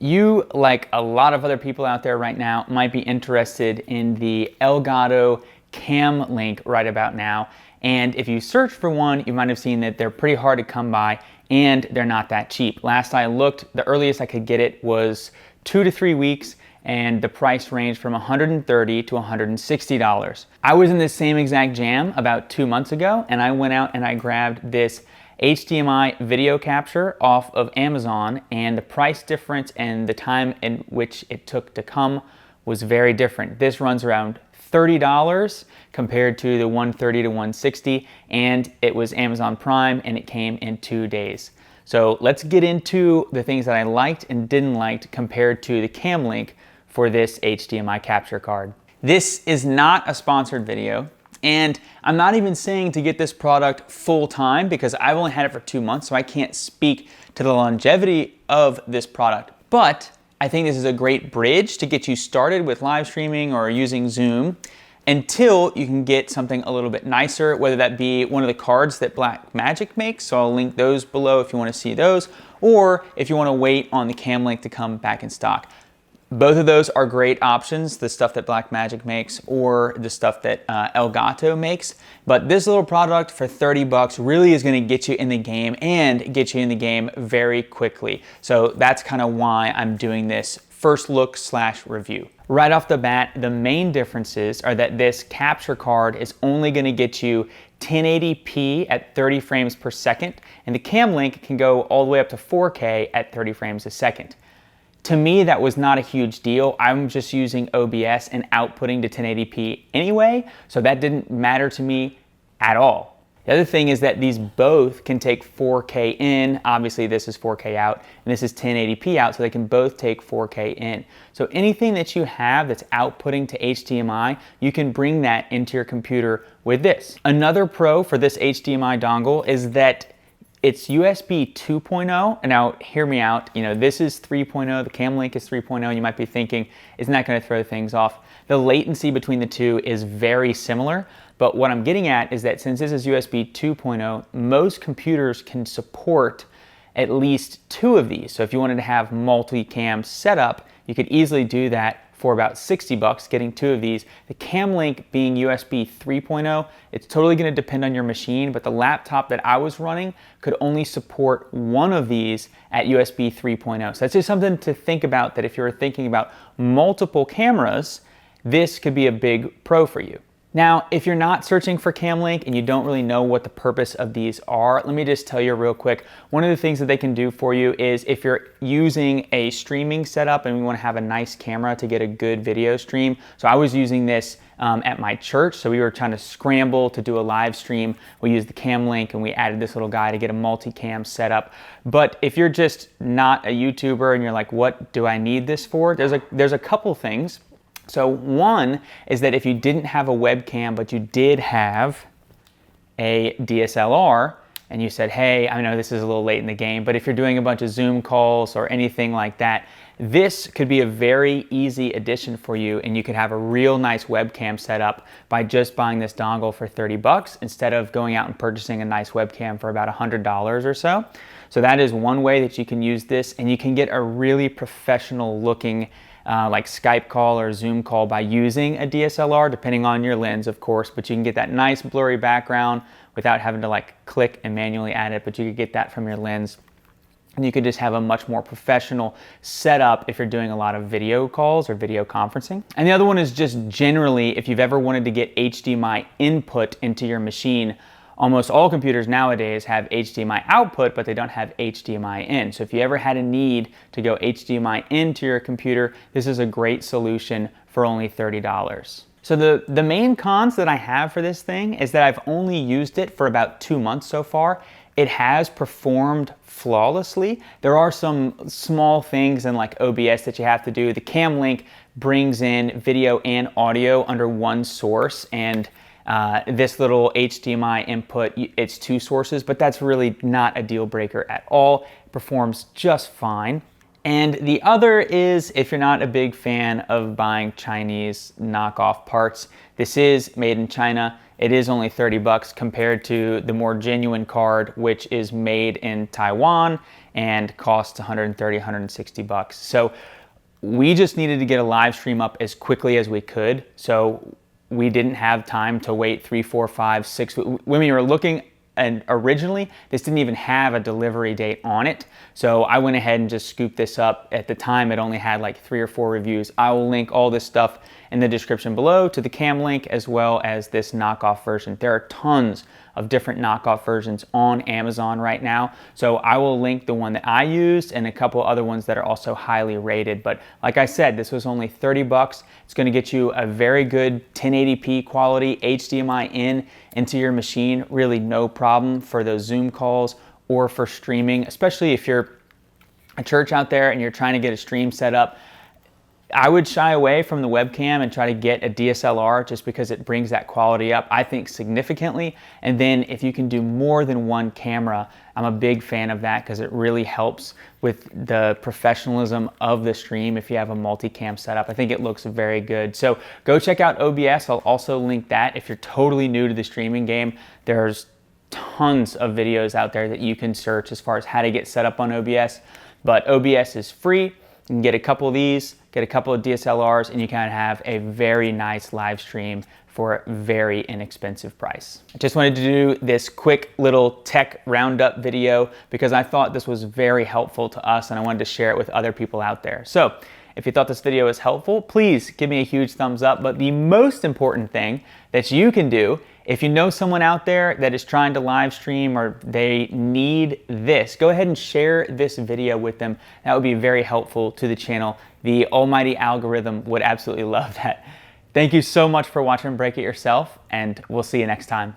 You, like a lot of other people out there right now, might be interested in the Elgato Cam Link right about now. And if you search for one, you might have seen that they're pretty hard to come by and they're not that cheap. Last I looked, the earliest I could get it was 2 to 3 weeks, and the price ranged from $130 to $160. I was in this same exact jam about 2 months ago, and I went out and I grabbed this HDMI video capture off of Amazon, and the price difference and the time in which it took to come was very different. This runs around $30 compared to the $130 to $160, and it was Amazon Prime, and it came in 2 days. So let's get into the things that I liked and didn't like compared to the Cam Link for this HDMI capture card. This is not a sponsored video, and I'm not even saying to get this product full time because I've only had it for 2 months, so I can't speak to the longevity of this product. But I think this is a great bridge to get you started with live streaming or using Zoom until you can get something a little bit nicer, whether that be one of the cards that Blackmagic makes, so I'll link those below if you want to see those, or if you want to wait on the Cam Link to come back in stock. Both of those are great options, the stuff that Blackmagic makes or the stuff that Elgato makes. But this little product for 30 bucks really is gonna get you in the game and get you in the game very quickly. So that's kind of why I'm doing this first look / review. Right off the bat, the main differences are that this capture card is only gonna get you 1080p at 30 frames per second, and the Cam Link can go all the way up to 4K at 30 frames a second. To me, that was not a huge deal. I'm just using OBS and outputting to 1080p anyway, so that didn't matter to me at all. The other thing is that these both can take 4K in. Obviously, this is 4K out, and this is 1080p out, so they can both take 4K in. So anything that you have that's outputting to HDMI, you can bring that into your computer with this. Another pro for this HDMI dongle is that it's USB 2.0, and now hear me out, this is 3.0, the Cam Link is 3.0, you might be thinking, isn't that gonna throw things off? The latency between the two is very similar, but what I'm getting at is that since this is USB 2.0, most computers can support at least 2 of these. So if you wanted to have multi-cam setup, you could easily do that for about 60 bucks, getting 2 of these. The Cam Link being USB 3.0, it's totally gonna depend on your machine, but the laptop that I was running could only support 1 of these at USB 3.0. So that's just something to think about, that if you're thinking about multiple cameras, this could be a big pro for you. Now, if you're not searching for Cam Link and you don't really know what the purpose of these are, let me just tell you real quick. One of the things that they can do for you is if you're using a streaming setup and we want to have a nice camera to get a good video stream. So I was using this at my church, so we were trying to scramble to do a live stream. We used the Cam Link and we added this little guy to get a multi-cam setup. But if you're just not a YouTuber and you're like, what do I need this for? There's a couple things. So one is that if you didn't have a webcam, but you did have a DSLR, and you said, hey, I know this is a little late in the game, but if you're doing a bunch of Zoom calls or anything like that, this could be a very easy addition for you, and you could have a real nice webcam setup by just buying this dongle for 30 bucks instead of going out and purchasing a nice webcam for about $100 or so. So that is one way that you can use this, and you can get a really professional looking like Skype call or Zoom call by using a DSLR, depending on your lens, of course, but you can get that nice blurry background without having to like click and manually add it, but you could get that from your lens. And you could just have a much more professional setup if you're doing a lot of video calls or video conferencing. And the other one is just generally, if you've ever wanted to get HDMI input into your machine, almost all computers nowadays have HDMI output, but they don't have HDMI in. So if you ever had a need to go HDMI into your computer, this is a great solution for only $30. So the main cons that I have for this thing is that I've only used it for about 2 months so far. It has performed flawlessly. There are some small things in like OBS that you have to do. The Cam Link brings in video and audio under one source, and this little HDMI input, it's 2 sources, but that's really not a deal breaker at all. It performs just fine. And the other is, if you're not a big fan of buying Chinese knockoff parts, this is made in China. it is only 30 bucks compared to the more genuine card, which is made in Taiwan and costs 130, 160 bucks. So we just needed to get a live stream up as quickly as we could. So we didn't have time to wait 3, 4, 5, 6. When we were looking, and originally this didn't even have a delivery date on it. So I went ahead and just scooped this up. At the time, it only had like 3 or 4 reviews. I will link all this stuff in the description below to the Cam Link as well as this knockoff version. There are tons of different knockoff versions on Amazon right now. So I will link the one that I used and a couple other ones that are also highly rated. But like I said, this was only 30 bucks. It's gonna get you a very good 1080p quality HDMI into your machine. Really no problem for those Zoom calls or for streaming, especially if you're a church out there and you're trying to get a stream set up. I would shy away from the webcam and try to get a DSLR just because it brings that quality up, I think, significantly. And then if you can do more than one camera, I'm a big fan of that because it really helps with the professionalism of the stream if you have a multicam setup. I think it looks very good. So go check out OBS. I'll also link that. If you're totally new to the streaming game, there's tons of videos out there that you can search as far as how to get set up on OBS. But OBS is free. You can get a couple of these, get a couple of DSLRs, and you can have a very nice live stream for a very inexpensive price. I just wanted to do this quick little tech roundup video because I thought this was very helpful to us and I wanted to share it with other people out there. So if you thought this video was helpful, please give me a huge thumbs up. But the most important thing that you can do, if you know someone out there that is trying to live stream or they need this, go ahead and share this video with them. That would be very helpful to the channel. The almighty algorithm would absolutely love that. Thank you so much for watching Break It Yourself, and we'll see you next time.